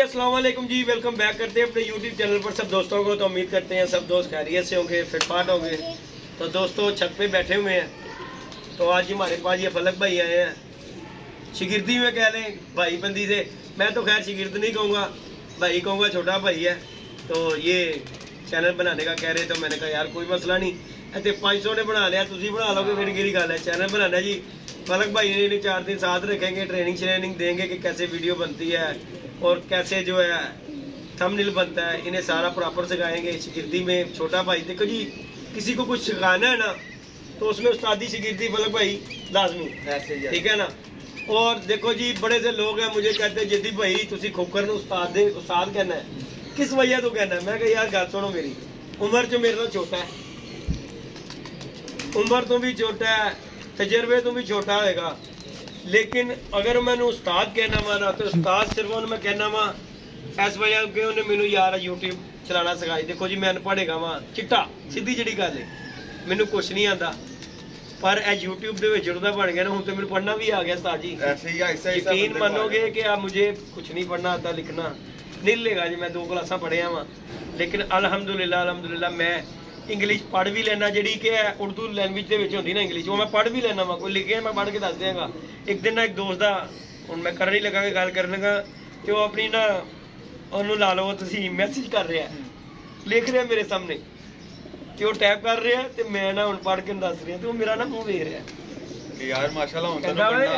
अस्सलाम वालेकुम जी, welcome back करते हैं अपने यूट्यूब चैनल पर सब दोस्तों को। तो उम्मीद करते हैं सब दोस्त खैरियत से होंगे, फिटफाट होंगे। तो दोस्तों छत पे बैठे हुए हैं। तो आज हमारे पास ये फलक भाई आए हैं, शिगिर्दी में कह लें, भाई बंदी से। मैं तो खैर शिगिर्द नहीं कहूँगा, भाई कहूँगा, छोटा भाई है। तो ये चैनल बनाने का कह रहे, तो मैंने कहा यार कोई मसला नहीं, इतने 500 ने बना लिया, तुम बना लोगे, फिर की गल है। चैनल बनाना जी, फलक भाई ने 4 दिन साथ रखेंगे, ट्रेनिंग देंगे कि कैसे वीडियो बनती है और कैसे जो है थंबनेल बनता है, इन्हें सारा प्रॉपर सिखाएंगे। शिगिर्दी में छोटा भाई, देखो जी किसी को कुछ सिखाना है ना तो उसमें उस्तादी शिगिर्दी फलक भाई लाजमी, ठीक है ना। और देखो जी बड़े से लोग हैं, मुझे कहते हैं जदी भाई तुसी खोकर ने उस्ताद कहना है, किस वजह तो कहना है। मैं कहा यार गल सुनो, मेरी उम्र च मेरे तो छोटा है, उम्र तो भी छोटा है, तजर्बे तो भी छोटा होगा, लेकिन अगर मैंने उस्ताद कहना वा ना तो उस्ताद सिर्फ मैं कहना वा इस वजह कि उन्हें मैनू यार यूट्यूब चलाना सिखाई। देखो जी मैं अनपढ़ेगा वा, चिट्टा सीधी जी गल है, मैनू कुछ नहीं आता, पर यूट्यूब जुड़ता बन गया ना, हूँ तो मैंने पढ़ना भी आ गया उस्ताद जी। यकीन मानोगे कि आप मुझे कुछ नहीं पढ़ना आता, लिखना नहीं लेगा जी। मैं 2 क्लासा पढ़िया वा, लेकिन अलहमदुलिल्लाह मैं इंग्लिश पढ़ भी लेना, जी कि उर्दू लैंग्वेज होती ना इंग्लिश, वो मैं पढ़ भी लेना वा। कोई लिखे मैं पढ़ के दस देंगा। एक दिन ना एक दोस्त का हूँ मैं करने लगा गल करने का, तो वो अपनी ना उन्होंने ला लो, तुम मैसेज कर रहे हैं, लिख रहे मेरे सामने, तो वो टैप कर रहे हैं, तो मैं ना हूँ पढ़ के दस रही, तो मेरा ना मुँह वेख रहा है यार माशाल्लाह।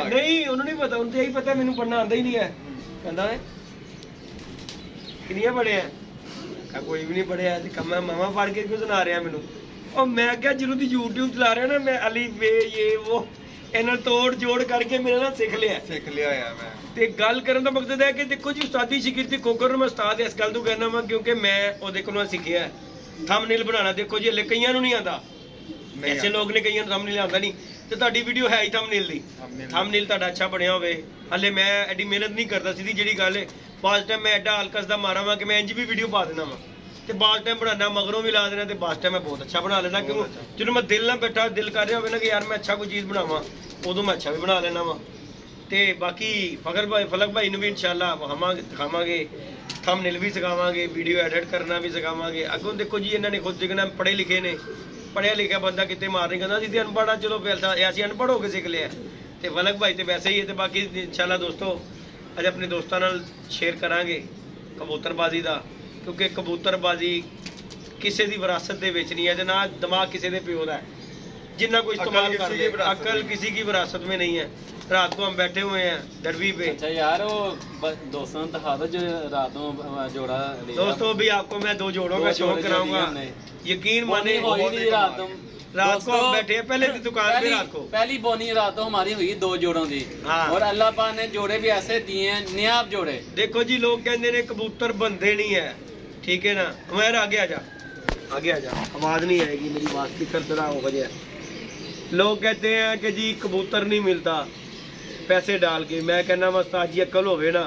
नहीं उन्होंने नहीं पता, उन्हें यही पता मैंने पढ़ना आता ही नहीं है। कहता है किनिया पढ़े हैं, कोई भी नहीं पढ़िया, मैं मामा पढ़ के क्यों सुना रहा मैनू। और मैं क्या जरूर यूट्यूब चला रहा ना, मैं अली वे ये वो इन्हें तोड़ जोड़ करके मेरा ना सीख लिया यार मैं। ते गल करने का मकसद है कि देखो जी उस्तादी शिगिर्दी खोकर मैं उस्ताद इस गल तो कहना वा, क्योंकि मैं वो को सीखिया थंबनेल बनाना। देखो जी हले कईयां नूं नहीं आता, ऐसे लोग ने कईयां नूं थंबनेल आता नहीं, तो तुहाडी वीडियो है ही थंबनेल दी, थंबनेल तुहाडा अच्छा बनया होवे। हले मैं एडी मेहनत नहीं करता, सीधी जी गल है। बास टाइम मैं एडा हलकस दा मारा वा कि मैं इंज भी वीडियो पा देना वा, तो बास टाइम बनाना मगरों भी ला देना, तो बास टाइम मैं बहुत अच्छा बना लेना। क्यों जो मैं दिल ना बैठा, दिल कर रहा हो ना कि यार मैं अच्छा कोई चीज़ बनावा, उदों मैं अच्छा भी बना लेना वा। तो बाकी फलक भाई ने भी इंशाल्लाह दिखावांगे, थंबनेल भी सिखावांगे, वीडियो एडिट करना भी सिखावांगे। अगों देखो जी इन्होंने खुद जिगना पढ़े लिखे ने, पढ़िया लिखा बंदा कितने मार नहीं करता, जिसे अनपढ़ आ चलो ऐसे अनपढ़ होकर सीख लिया। तो फलक भाई तो वैसे ही है। तो बाकी इंशाल्लाह दोस्तों अज अपने दोस्तों नाल शेयर करांगे कबूतरबाजी का, क्योंकि कबूतरबाजी किसी की विरासत के विच नहीं है, ना दिमाग किसी के प्यो का है, जिन्ना कोई इस्तेमाल कर ले, अकल किसी की विरासत में नहीं है। रात को हम बैठे हुए हैं दरवी पे। अच्छा यार वो दोस्तों दिखा दो जो रात को जोड़ा। दोस्तों भी आपको मैं 2 जोड़ों का शौक कराऊंगा, यकीन माने। रात को हम बैठे हैं पहले दुकान पे, रात को पहली बोनी रात को हमारी हुई 2 जोड़ों की। हाँ। और अल्लाह पाक ने जोड़े भी ऐसे दिए हैं, नियाब जोड़े। देखो जी लोग कहते हैं कबूतर बनते नहीं है, ठीक है ना। हमारे आगे आ जा, आवाज नहीं आएगी मेरी, बात की करता हो वजह। लोग कहते हैं कि जी कबूतर नहीं मिलता पैसे डाल के। मैं कहना उस्ताद जी अकल होवे ना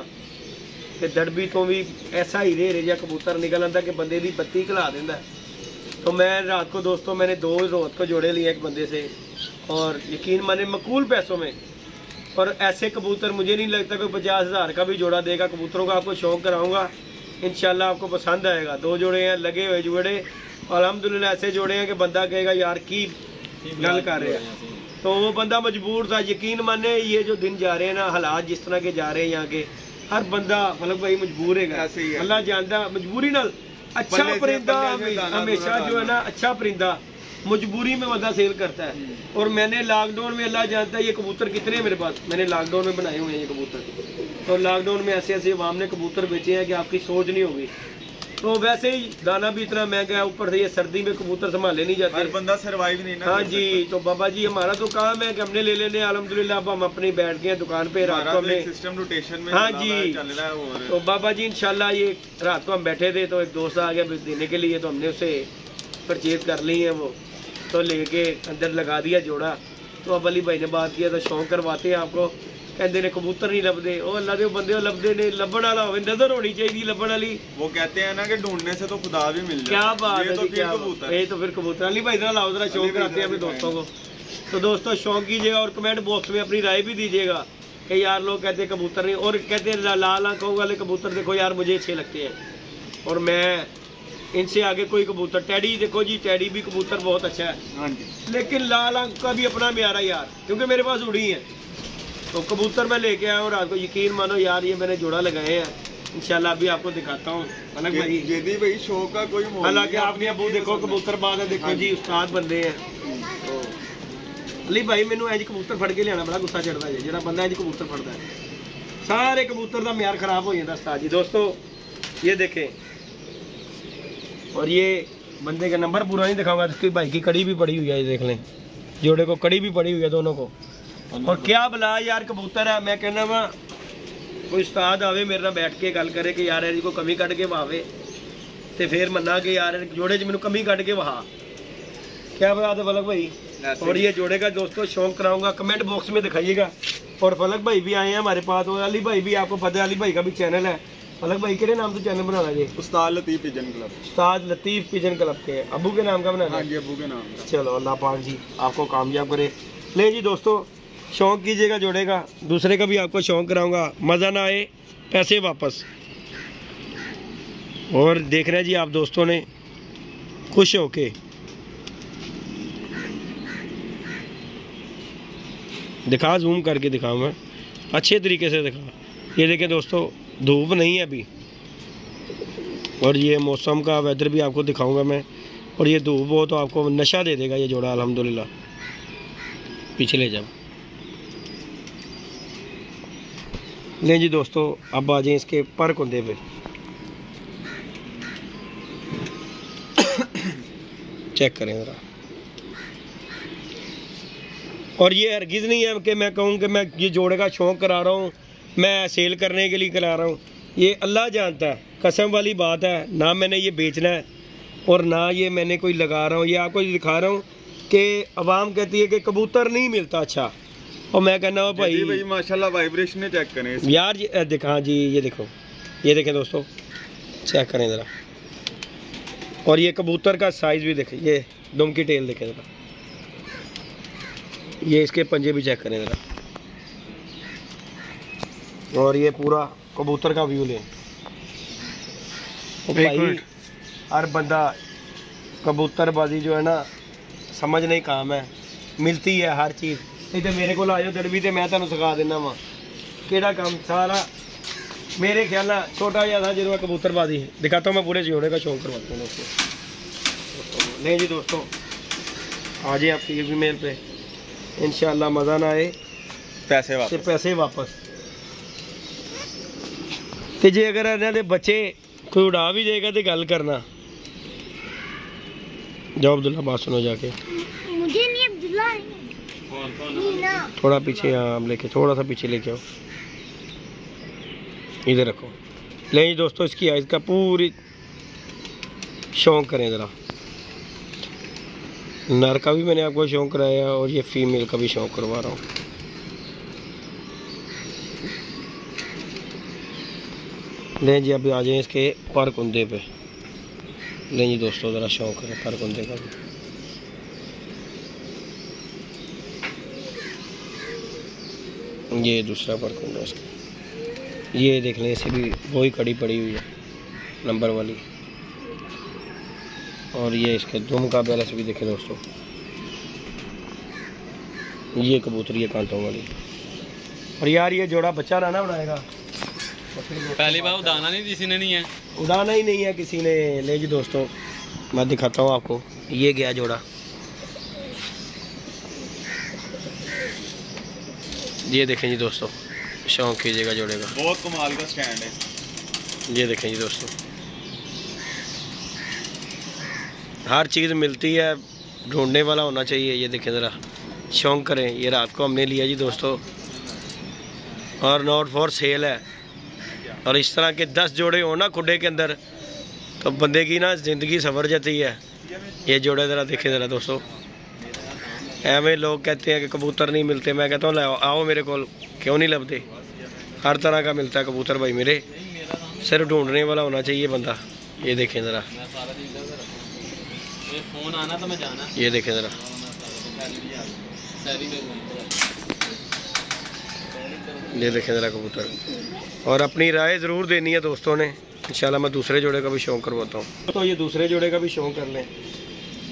कि दड़बी तो भी ऐसा ही रेह जा कबूतर निकल आता कि बंदे की बत्ती खिला देता। तो मैं रात को दोस्तों मैंने 2 रात को जोड़े लिए एक बंदे से, और यकीन माने मकूल पैसों में। और ऐसे कबूतर मुझे नहीं लगता कोई 50,000 का भी जोड़ा देगा। कबूतरों का आपको शौक कराऊंगा, इंशाल्लाह आपको पसंद आएगा। 2 जोड़े हैं लगे हुए जोड़े, अल्हम्दुलिल्लाह ऐसे जोड़े हैं कि बंदा कहेगा यार की गल कर रहे हैं। तो वो बंदा मजबूर था, यकीन माने ये जो दिन जा रहे हैं ना, हालात जिस तरह के जा रहे हैं यहाँ के, हर बंदा फलक भाई मजबूर है, अल्लाह जानता। मजबूरी नाल अच्छा परिंदा हमेशा जो है ना, अच्छा परिंदा मजबूरी में बंदा सेल करता है। और मैंने लॉकडाउन में, अल्लाह जानता है ये कबूतर कितने मेरे पास, मैंने लॉकडाउन में बनाए हुए हैं ये कबूतर। तो लॉकडाउन में ऐसे ऐसे अवाम ने कबूतर बेचे हैं कि आपकी सोच नहीं होगी। तो वैसे ही दाना भी इतना महंगा है, ऊपर से ये सर्दी में कबूतर संभाले नहीं जाते, हर बंदा सर्वाइव नहीं ना। हाँ जी, तो बाबा जी हमारा तो काम है कि हमने ले लेने, अल्हम्दुलिल्लाह अब हम अपनी बैठ गए दुकान पे, रात को हमने सिस्टम रोटेशन में। हाँ जी, तो बाबा जी इंशाल्लाह ये रात को हम बैठे थे, तो एक दोस्त आ गया देने के लिए, तो हमने उसे परचेज कर ली है वो, तो लेके अंदर लगा दिया जोड़ा। तो अब अली भाई ने बात किया, तो शौक करवाते हैं आपको, कहते ने कबूतर नहीं लभदे। ओ अल्लाह दे बंदे लभदे ने, लभण वाला होवे, नजर होनी चाहिए लभण वाली। वो कहते हैं ना कि ढूंढने से तो खुदा भी मिल जाए। क्या बात है, ये तो फिर कबूतर। अली भाई जरा लाओ, जरा शौक कराते हैं अपने दोस्तों को। तो दोस्तों शौक कीजिएगा और कमेंट बॉक्स में अपनी राय भी दीजिएगा कि यार लोग कहते हैं कबूतर नहीं, और कहते हैं लाल आंखों वाले कबूतर देखो यार मुझे अच्छे लगते हैं, और मैं इनसे आगे कोई कबूतर, टैडी देखो जी, टैडी भी कबूतर बहुत अच्छा है, हाँ जी, लेकिन लाल आंख का भी अपना म्यार है यार, क्योंकि मेरे पास उड़ी है। तो कबूतर मैं लेके आया हूँ रात को, यकीन मानो यार ये मैंने जोड़ा लगाए हैं, इंशाल्लाह अभी आपको दिखाता हूँ। अलग भाई जदी भाई शो का कोई, हालांकि आपने अबू देखो कबूतर बात है, देखो जी उस्ताद बंदे हैं। तो अली भाई मैनू इंज कबूतर फड़ के लियाना बड़ा गुस्सा चढ़ता है, जो बंदा इंज कबूतर फड़ता है सारे कबूतर का म्यार खराब हो जाता उस्ताद जी। दोस्तों ये देखें, और ये बंदे का नंबर पूरा नहीं दिखाऊंगा, इसकी भाई की कड़ी भी पड़ी हुई है, ये देख लें, जोड़े को कड़ी भी पड़ी हुई है दोनों को। और क्या भला यार कबूतर है, मैं कहना वा कोई उस्ताद आवे मेरे नाल बैठ के गल करे कि यार इसको कमी कट के वहावे, तो फिर मन्ना कि यार जोड़े च मैनू कमी कट के वहा, क्या बात है फलक भाई। और ये जोड़े का दोस्तों शौक कराऊंगा, कमेंट बॉक्स में दिखाइएगा। और फलक भाई भी आए हैं हमारे पास, और अली भाई भी, आपको पता है अली भाई का भी चैनल है। फलक भाई के नाम से चैनल बनाना जी? उस्ताद लतीफ़ पिजन क्लब। उस्ताद लतीफ़ पिजन क्लब के अबू के नाम का बनाना? हाँ जी, अबू के नाम का। चलो अल्लाह पाक जी आपको कामयाब करे। ले जी दोस्तों, शौक कीजिएगा जोड़े का, दूसरे का भी आपको शौक कराऊंगा, मज़ा ना आए पैसे वापस। और देख रहे हैं जी आप दोस्तों ने खुश होके, दिखा जूम करके दिखाऊँ मैं अच्छे तरीके से दिखा। ये देखें दोस्तों, धूप नहीं है अभी, और ये मौसम का वेदर भी आपको दिखाऊंगा मैं, और ये धूप हो तो आपको नशा दे देगा ये जोड़ा अल्हम्दुलिल्लाह। पीछे ले जाओ। ले जी दोस्तों, अब आ जाए इसके पर कुंदे पे। चेक करें ज़रा। और ये हरगिज़ नहीं है कि मैं कहूँ कि मैं ये जोड़े का शौक़ करा रहा हूँ, मैं सेल करने के लिए करा रहा हूँ। ये अल्लाह जानता है, कसम वाली बात है, ना मैंने ये बेचना है और ना ये मैंने कोई लगा रहा हूँ। ये आपको दिखा रहा हूँ कि अवाम कहती है कि कबूतर नहीं मिलता अच्छा, और मैं कहना हूँ भाई माशाल्लाह वाइब्रेशन चेक करें यार दिखा जी, ये देखो, ये देखें दोस्तों, चेक करें ज़रा। और ये कबूतर का साइज़ भी देखें, ये दुम की टेल देखें ज़रा, ये इसके पंजे भी चेक करें ज़रा, और ये पूरा कबूतर का व्यू लें। भाई हर बंदा कबूतरबाजी जो है ना समझ नहीं काम है, मिलती है हर चीज़। नहीं तो मेरे को आ जाओ दड़बी तो मैं तुहानू सिखा देना वा केड़ा काम सारा। मेरे ख्याल ना छोटा जिहा था जो मैं कबूतरबाजी दिखाता हूँ, मैं पूरे जोड़े का शौक करवाता हूँ दोस्तों। नहीं जी दोस्तों, आ जाए आपकी फीमेल पे, इंशाल्लाह मज़ा ना आए पैसे वापस। तो जे अगर इन्हों के बच्चे कोई उड़ा भी देगा तो गल करना। जाओ अब्दुल्ला, बात सुनो जाके। मुझे नहीं अब्दुल्ला, थोड़ा पीछे, हाँ लेके थोड़ा सा पीछे लेके आओ, इधर रखो। ले जी दोस्तों, इसकी आइज़ का पूरी शौक करें ज़रा। नर का भी मैंने आपको शौक कराया और ये फीमेल का भी शौक करवा रहा हूँ। ले जी अभी आ जाए इसके पर कुंदे पे। ले जी दोस्तों, ज़रा शौक करें पर कुंदे का भी। ये दूसरा पर कुंदा इसका, ये देख लें, इसे भी वही कड़ी पड़ी हुई है नंबर वाली। और ये इसके दुम का बैलेंस भी देखें दोस्तों, ये कबूतर ये कांटों वाली। और यार ये जोड़ा बच्चा रहना उड़ाएगा, पहली बार उड़ाना नहीं किसी ने नहीं है, उड़ाना ही नहीं है किसी ने। ले जी दोस्तों, मैं दिखाता हूँ आपको, ये गया जोड़ा, ये देखें जी दोस्तों, शौक कीजिएगा जोड़े का, बहुत कमाल का स्टैंड है। ये देखें जी दोस्तों, हर चीज़ मिलती है, ढूंढने वाला होना चाहिए। ये देखें ज़रा, शौक करें। ये रात को हमने लिया जी दोस्तों, और नॉट फॉर सेल है। और इस तरह के 10 जोड़े हो ना खुडे के अंदर, तो बंदे की ना ज़िंदगी सवर जाती है। ये जोड़े ज़रा देखें ज़रा दोस्तों, एवं लोग कहते हैं कि कबूतर नहीं मिलते, मैं कहता हूँ आओ मेरे को, क्यों नहीं लभते, हर तरह का मिलता है कबूतर भाई मेरे, सिर्फ ढूंढने वाला होना चाहिए बंदा। ये देखें ज़रा, फोन आना तो मैं जाना। ये देखें ज़रा, ये देखें ज़रा कबूतर। और अपनी राय ज़रूर देनी है दोस्तों ने, इंशाल्लाह मैं दूसरे जोड़े का भी शौक़ करवाता हूँ। तो ये दूसरे जोड़े का भी शौक़ कर लें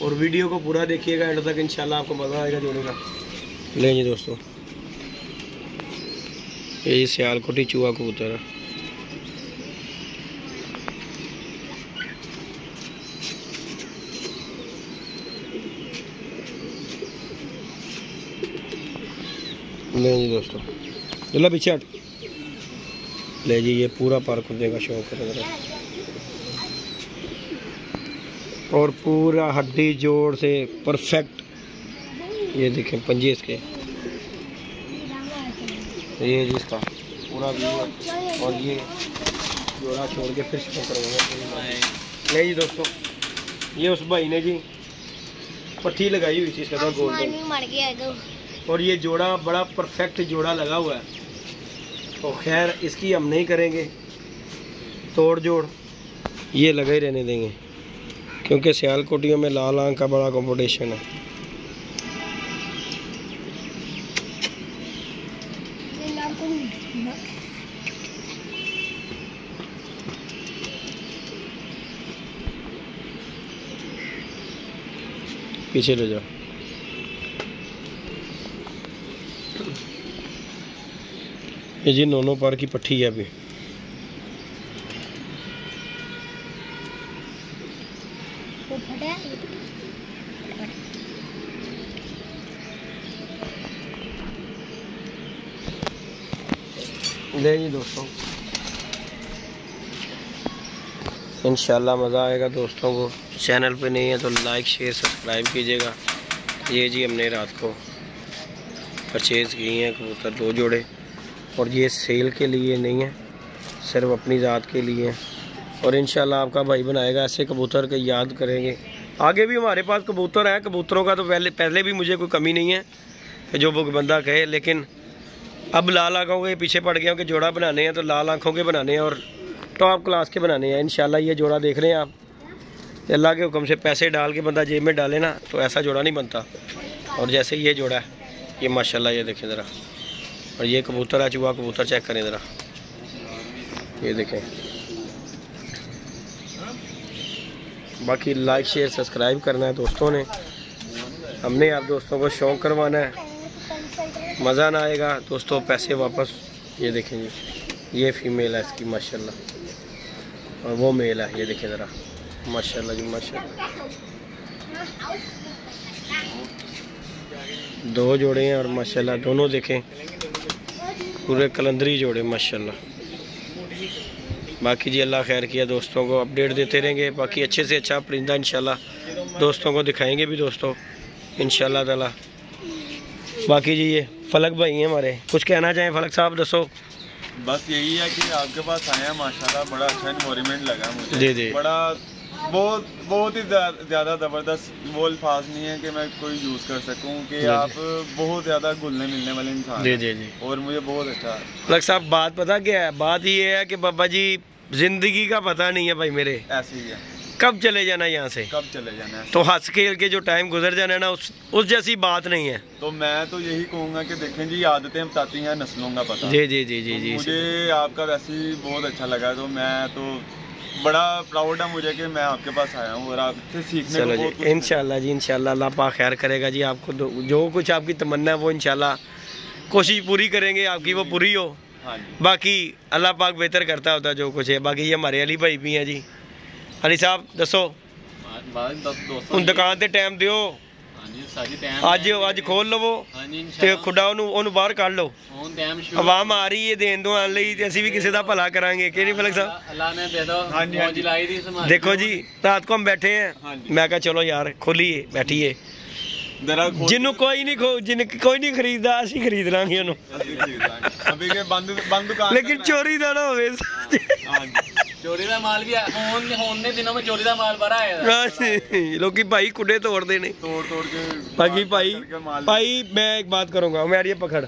और वीडियो को पूरा देखिएगा एंड तक, इंशाल्लाह आपको मज़ा आएगा जोड़े का। लें जी दोस्तों, ये सियालकोटी चूहा कबूतर है। ले जी दोस्तों, चलो पीछे हट। ले जी, ये पूरा पार खुदने का शौक है और पूरा हड्डी जोड़ से परफेक्ट। ये देखें पंजे इसके, ये जिसका पूरा व्यू है। और ये जोड़ा छोड़ के फिर शौक करवाएंगे। ले जी दोस्तों, ये उस भाई ने जी पट्टी लगाई हुई थी इसका गोल्डन, और ये जोड़ा बड़ा परफेक्ट जोड़ा लगा हुआ है। तो खैर इसकी हम नहीं करेंगे तोड़ जोड़, ये लगा ही रहने देंगे क्योंकि सियालकोटियों में लाल आंख का बड़ा कंपटीशन है। पीछे ले जाओ। ये जी नोनो पार की पट्टी है अभी। ले जी दोस्तों, इंशाल्लाह मज़ा आएगा दोस्तों को। चैनल पे नहीं है तो लाइक शेयर सब्सक्राइब कीजिएगा। ये जी हमने रात को परचेज़ किए हैं कबूतर 2 जोड़े, और ये सेल के लिए नहीं है, सिर्फ अपनी ज़ात के लिए है। और इंशाल्लाह आपका भाई बनाएगा ऐसे कबूतर के, याद करेंगे। आगे भी हमारे पास कबूतर हैं, कबूतरों का तो पहले भी मुझे कोई कमी नहीं है जो वो बंदा कहे, लेकिन अब लाल आँखों के पीछे पड़ गया कि जोड़ा बनाने हैं तो लाल आँखों के बनाने हैं और टॉप क्लास के बनाने हैं। इंशाल्लाह ये जोड़ा देख रहे हैं आप, अल्लाह के हुक्म से पैसे डाल के बंदा जेब में डाले ना तो ऐसा जोड़ा नहीं बनता। और जैसे ये जोड़ा है, ये माशाल्लाह, ये देखें ज़रा। और ये कबूतर है चूहा कबूतर, चेक करें ज़रा, ये देखें। बाकी लाइक शेयर सब्सक्राइब करना है दोस्तों ने, हमने आप दोस्तों को शौक़ करवाना है। मज़ा ना आएगा दोस्तों, पैसे वापस। ये देखें जी, ये फीमेल है इसकी माशाल्लाह, और वो मेल है, ये देखें ज़रा, माशाल्लाह जी माशाल्लाह। 2 जोड़े हैं और माशाल्लाह दोनों देखें पूरे कलंदरी जोड़े माशाल्लाह। बाकी जी अल्लाह खैर किया, दोस्तों को अपडेट देते रहेंगे। बाकी अच्छे से अच्छा परिंदा इंशाल्लाह दोस्तों को दिखाएंगे भी दोस्तों इंशाल्लाह ताला। बाकी जी ये फलक भाई हैं हमारे, कुछ कहना चाहें फलक साहब, दसो। बस यही है कि आपके पास आए हैं माशाल्लाह, बड़ा अच्छा इन्वायरमेंट लगा मुझे। जी जी, बड़ा बहुत ही ज़्यादा ज़बरदस्त, वो अल्फाज नहीं है कि मैं कोई यूज़ कर सकूं कि आप बहुत ज़्यादा घुलने मिलने वाले इंसान जी जी जी, और मुझे बहुत अच्छा। फलक साहब बात पता क्या है, बात ये है कि बाबा जी जिंदगी का पता नहीं है भाई मेरे, ऐसे ही है, कब चले जाना यहाँ से, कब चले जाना है। तो हंस खेल के जो टाइम गुजर जाना है ना, उस जैसी बात नहीं है। तो मैं तो यही कहूँगा कि देखें जी, आदतें बताती हैं नस्लों का पता। जी जी जी जी तो जी, मुझे आपका वैसे ही बहुत अच्छा लगा, तो मैं तो बड़ा प्राउड है मुझे कि मैं आपके पास आया हूँ और आपसे सीखने को बहुत कुछ। इंशाल्लाह जी इंशाल्लाह, अल्लाह पाक खैर करेगा जी। आपको जो कुछ आपकी तमन्ना है वो इंशाल्लाह कोशिश पूरी करेंगे आपकी, वो पूरी हो। हाँ जी, बाकी अल्लाह पाक बेहतर करता होता है जो कुछ है। बाकी ये हमारे अली भाई भी हैं जी। अली साहब दसो, ਹੁਣ ਦੁਕਾਨ ਤੇ ਟਾਈਮ ਦਿਓ। ਅੱਜ ਖੋਲ ਲਵੋ ਤੇ ਖੁੱਡਾ ਉਹਨੂੰ ਬਾਹਰ ਕੱਢ ਲਓ। ਆਵਾਮ ਆ ਰਹੀ ਹੈ ਦੇਣ ਦੁਆਨ ਲਈ ਤੇ ਅਸੀਂ ਵੀ ਕਿਸੇ ਦਾ ਭਲਾ ਕਰਾਂਗੇ ਕਿ ਨਹੀਂ ਫਲਕ ਸਾਹਿਬ। अल्लाह ने दे दो, मौज लाई दी संभाल। देखो जी रात को हम बैठे हैं, मैं कहा चलो यार खोलिए बैठिए, जिन्हों कोई नहीं खरीददा ਅਸੀਂ ਖਰੀਦ ਲਾਂਗੇ ਉਹਨੂੰ, लेकिन चोरी ਦਾ ना ਹੋਵੇ। चोरी का माल भी होने दिनों में चोरी का माल बड़ा है। लोग भाई कुडे तोड़ते ने, तोड़ के। बाकी भाई मैं एक बात करूंगा, मैं ये पकड़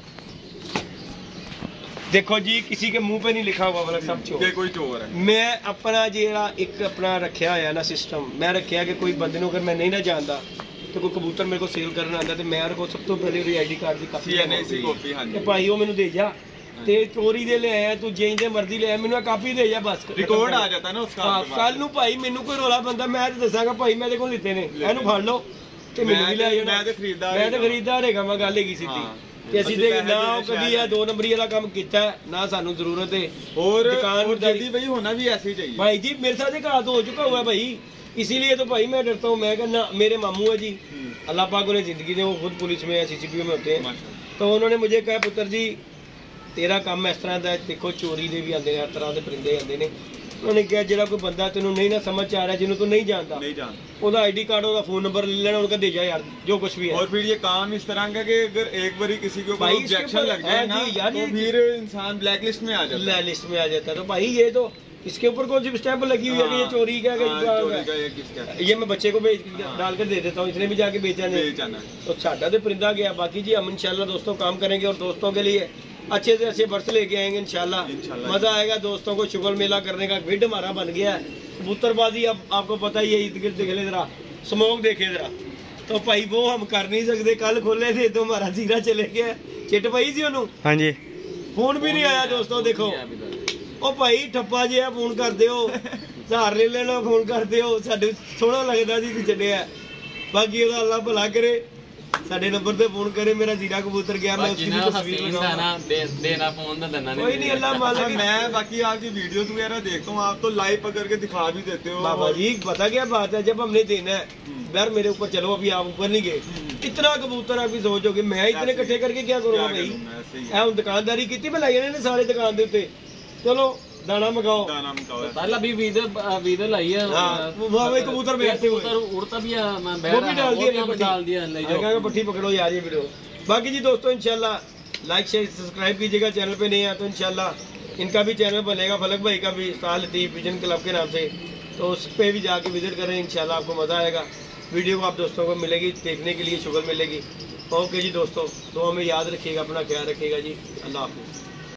देखो जी, किसी के मुंह पे नहीं लिखा हुआ वाला सब चोर, कोई चोर है। मैं अपना जेड़ा एक अपना रखा है ना सिस्टम, मैं रखा कि कोई बंदे को अगर मैं नहीं ना जानता तो कोई कबूतर मेरे को सेल करना आता तो मैं को सब तो पहले आईडी कार्ड की कॉपी भाई वो मैनू दे जा, ਤੇ ਚੋਰੀ ਦੇ ਲੈ ਆਇਆ ਤੂੰ ਜਿੰਜ ਦੇ ਮਰਜ਼ੀ ਲੈ ਆ ਮੈਨੂੰ ਕਾਪੀ ਦੇ ਜਾ ਬਸ ਰਿਕਾਰਡ ਆ ਜਾਂਦਾ ਨਾ ਉਸ ਹਾਂ ਕੱਲ ਨੂੰ ਭਾਈ ਮੈਨੂੰ ਕੋਈ ਰੋਲਾ ਬੰਦਾ ਮੈਂ ਤੇ ਦੱਸਾਂਗਾ ਭਾਈ ਮੈਂ ਇਹਦੇ ਕੋਲ ਲਿੱਤੇ ਨੇ ਇਹਨੂੰ ਫੜ ਲਓ ਤੇ ਮੈਨੂੰ ਵੀ ਲੈ ਜਾਓ ਮੈਂ ਤੇ ਖਰੀਦਦਾਰ ਹੈਗਾ ਮੈਂ ਗੱਲ ਹੈਗੀ ਸਿੱਧੀ ਤੇ ਅਸੀਂ ਤੇ ਨਾ ਉਹ ਕਦੀ ਆ 2 ਨੰਬਰੀ ਵਾਲਾ ਕੰਮ ਕੀਤਾ ਨਾ ਸਾਨੂੰ ਜ਼ਰੂਰਤ ਹੈ और जल्दी भाई होना भी ऐसे ही चाहिए भाई जी मेरे साथ एक हाथ हो चुका हुआ है भाई इसीलिए तो भाई मैं डरता हूँ मैं कहना मेरे मामू है जी अल्लाह पाक उन्हें जिंदगी दे वो खुद पुलिस में है CCPO में होते हैं तो उन्होंने मुझे कहा पुत्र जी तेरा काम इस तरह का देखो चोरी दे भी आते हैं हर तरह के परिंदे आते हैं उन्होंने कहा जो कोई बंदा तेन नहीं ना समझ आ रहा जिन्होंने तू नहीं जानता ਉਹਦਾ ID कार्ड ਉਹਦਾ फोन नंबर ले लेना उनका दे जा यार जो कुछ भी है और फिर ये काम इस तरह का कि अगर एक बार किसी के ऊपर ऑब्जेक्शन लग जाए ना तो फिर इंसान ब्लैक लिस्ट में आ जाता है लिस्ट में आ जाता है तो भाई ये तो इसके ऊपर कौन सी स्टैंप लगी हुई है कि ये चोरी क्या ये मैं बच्चे को डाल कर दे देता हूँ इसने भी जाके बेचा नहीं तो साडा तो परिंदा गया बाकी जी हम इंशाल्लाह दोस्तों काम करेंगे और दोस्तों के लिए अच्छे से अच्छे बर्ड्स लेके आएंगे इंशाल्लाह मजा आएगा दोस्तों को शुगर मेला करने का विड हमारा बन गया है कबूतरबाजी अब आपको पता ही है इर्द गिर्द देख ले जरा स्मोक देखे जरा तो भाई वो हम कर नहीं सकते कल खोले थे तो हमारा जीरा चले गया चिट पाई थी उन्होंने हाँ जी फोन भी नहीं आया दोस्तों देखो ओ भाई ठप्पा जिहा फोन कर दियो धार ले लेना फोन कर दियो साडे सोहना लगदा जी छड्डिया बाकी ओदा अल्लाह भला करे साडे नंबर पे फोन करे मेरा जीरा कबूतर गया मैं उसकी तस्वीर लगाऊंगा देना फोन तो देना कोई नहीं अल्लाह मालिक मैं बाकी आपकी वीडियोस वगैरह देखता हूँ आप तो लाइव पकड़ के दिखा भी देते हो बाबा जी पता क्या बात है जब हमने देना है यार मेरे ऊपर चलो अभी आप ऊपर नहीं गए इतना कबूतर आपकी सोच होगी मैं इतने इकट्ठे करके क्या करूँगा भाई हम दुकानदारी की मैं लाई ने सारे दुकान के उत्ते चलो दाना मंगाओ पहला भी वीडियो लाई है वो कबूतर बैठते हुए उड़ता भी है वो भी डाल दिया पट्टी पकड़ो यार ये वीडियो बाकी जी दोस्तों इंशाल्लाह लाइक शेयर सब्सक्राइब कीजिएगा चैनल पे नहीं है तो इंशाल्लाह इनका भी चैनल बनेगा फलक भाई का भी उस्ताद लतीफ विजन क्लब के नाम से तो उस पर भी जाके विजिट करें इंशाल्लाह आपको मज़ा आएगा वीडियो को आप दोस्तों को मिलेगी देखने के लिए शुगर मिलेगी ओके जी दोस्तों तो हमें याद रखिएगा अपना ख्याल रखिएगा जी अल्लाह हाफिज़।